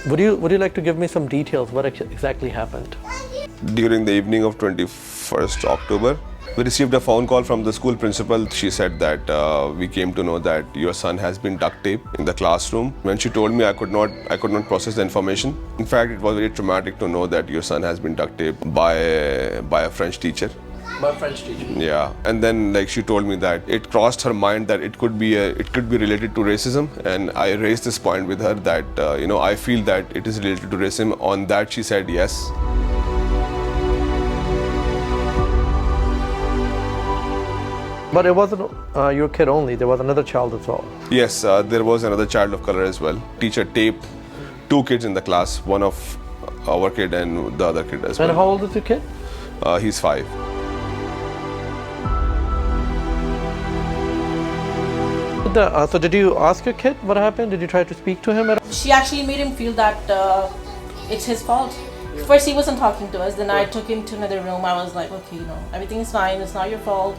Would you like to give me some details? What exactly happened? During the evening of 21st October, we received a phone call from the school principal. She said that we came to know that your son has been duct taped in the classroom. When she told me, I could not process the information. In fact, it was very traumatic to know that your son has been duct taped by a French teacher. By a French teacher. Yeah, and then like she told me that it crossed her mind that it could be related to racism, and I raised this point with her that I feel that it is related to racism. On that, she said yes. But it wasn't your kid only. There was another child as well. Yes, there was another child of color as well. Teacher taped 2 kids in the class, one of our kid and the other kid as well. And how old is your kid? He's 5. So did you ask your kid what happened? Did you try to speak to him? She actually made him feel that it's his fault. First he wasn't talking to us, then I took him to another room. I was like, okay, everything is fine, it's not your fault,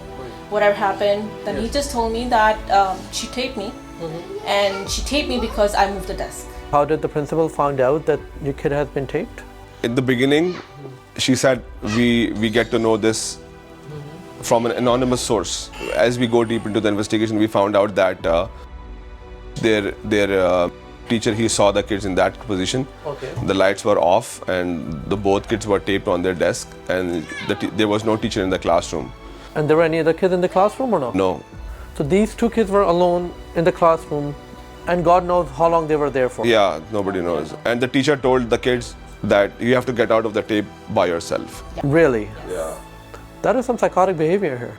whatever happened. Then he just told me that she taped me, and she taped me because I moved the desk. How did the principal find out that your kid has been taped? In the beginning, she said we get to know this from an anonymous source. As we go deep into the investigation, we found out that their teacher, he saw the kids in that position. Okay. The lights were off and both kids were taped on their desk, and there was no teacher in the classroom. And there were any other kids in the classroom or no? No. So these 2 kids were alone in the classroom, and God knows how long they were there for. Yeah, nobody knows. And the teacher told the kids that you have to get out of the tape by yourself. Really? Yeah. That is some psychotic behavior here.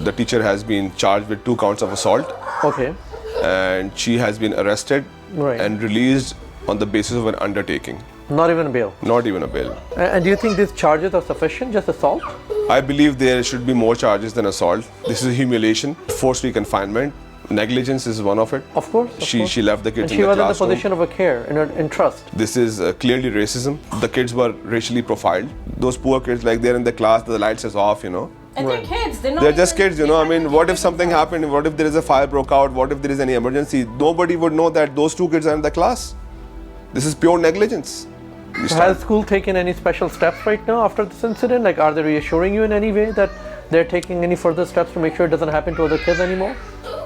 The teacher has been charged with 2 counts of assault. Okay. And she has been arrested and released on the basis of an undertaking. Not even a bail? Not even a bail. And do you think these charges are sufficient, just assault? I believe there should be more charges than assault. This is humiliation, forced confinement. Negligence is one of it. Of course. She left the kids and in the classroom. she was in the position of a care, in trust. This is clearly racism. The kids were racially profiled. Those poor kids, like they're in the class, the lights is off, And they're kids. They're just kids, I mean, what if something happened? What if there is a fire broke out? What if there is any emergency? Nobody would know that those 2 kids are in the class. This is pure negligence. Has school taken any special steps right now after this incident? Like, are they reassuring you in any way that they're taking any further steps to make sure it doesn't happen to other kids anymore?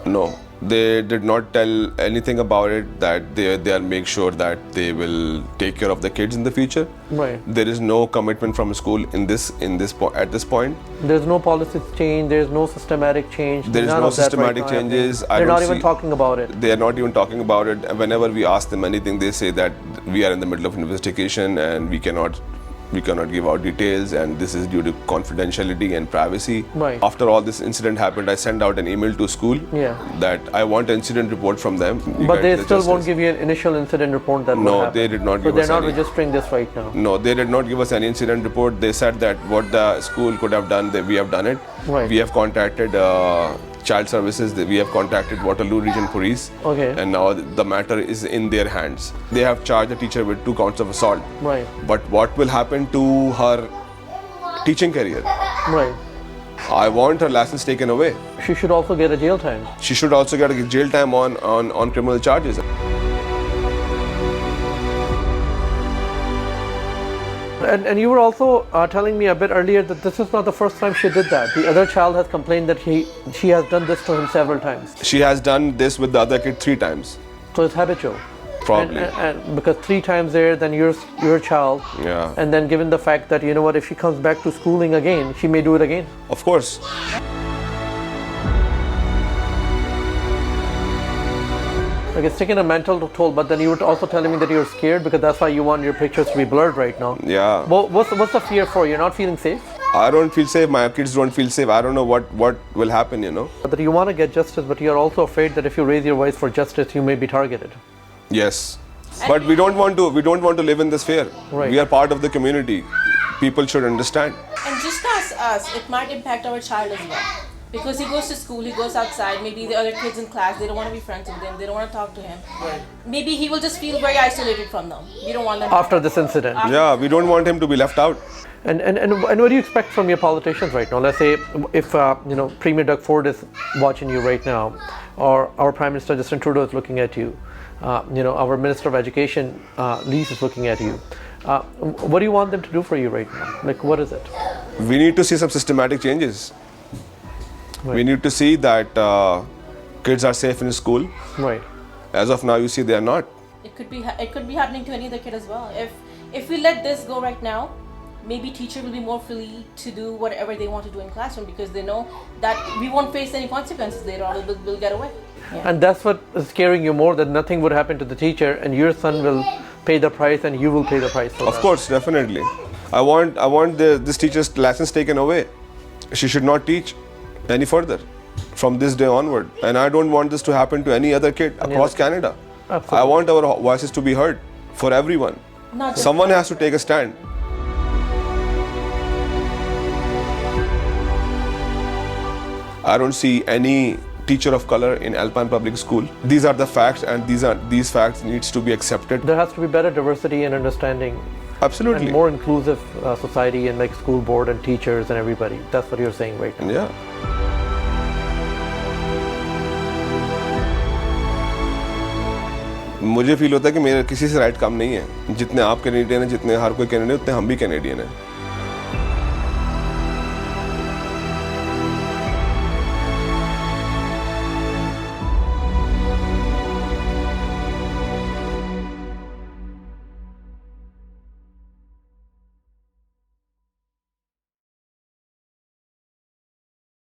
No, they did not tell anything about it, that they make sure that they will take care of the kids in the future. Right. There is no commitment from school at this point. There's no policy change, there's no systematic change. There is no systematic changes. They're not even talking about it. They are not even talking about it. And whenever we ask them anything, they say that we are in the middle of investigation and we cannot give out details, and this is due to confidentiality and privacy. Right. After all this incident happened, I sent out an email to school that I want an incident report from them. But they still won't give you an initial incident report that No, they did not give us any. So they're not registering this right now? No, they did not give us any incident report. They said that what the school could have done, we have done it. Right. We have contacted child services, we have contacted Waterloo Region Police. Okay. And now the matter is in their hands. They have charged the teacher with 2 counts of assault. Right. But what will happen to her teaching career? Right. I want her license taken away. She should also get a jail time. She should also get a jail time on criminal charges. And you were also telling me a bit earlier that this is not the first time she did that. The other child has complained that she has done this to him several times. She has done this with the other kid 3 times. So it's habitual. Probably. And because 3 times there, then your child. Yeah. And then given the fact that, if she comes back to schooling again, she may do it again. Of course. Like, it's taking a mental toll, but then you were also telling me that you're scared because that's why you want your pictures to be blurred right now. Yeah. What's the fear for? You're not feeling safe? I don't feel safe. My kids don't feel safe. I don't know what will happen, But you want to get justice, but you're also afraid that if you raise your voice for justice, you may be targeted. Yes. But we don't want to live in this fear. Right. We are part of the community. People should understand. And just as us, it might impact our child as well. Because he goes to school, he goes outside, maybe the other kids in class, they don't want to be friends with him, they don't want to talk to him. Right. Maybe he will just feel very isolated from them. We don't want them After this incident. Yeah, we don't want him to be left out. And what do you expect from your politicians right now? Let's say if Premier Doug Ford is watching you right now, or our Prime Minister Justin Trudeau is looking at you, our Minister of Education Lees is looking at you. What do you want them to do for you right now? Like, what is it? We need to see some systematic changes. Right. We need to see that kids are safe in school. Right. As of now, you see they are not. It could be happening to any other kid as well. If we let this go right now, maybe teacher will be more free to do whatever they want to do in classroom because they know that we won't face any consequences later on. We'll get away. Yeah. And that's what is scaring you more, that nothing would happen to the teacher and your son will pay the price and you will pay the price for Of that. course, definitely. I want this teacher's license taken away. She should not teach any further from this day onward. And I don't want this to happen to any other kid across Canada. Absolutely. I want our voices to be heard for everyone. Not just Someone has to take a stand. I don't see any teacher of color in Alpine Public School. These are the facts, and these facts needs to be accepted. There has to be better diversity and understanding Absolutely. and more inclusive society and like school board and teachers and everybody. That's what you're saying right now. Yeah. मुझे feel होता है कि मेरे किसी से right कम नहीं है. जितने आप कैनेडियन हैं, जितने हर कोई कैनेडियन, उतने हम भी कैनेडियन हैं.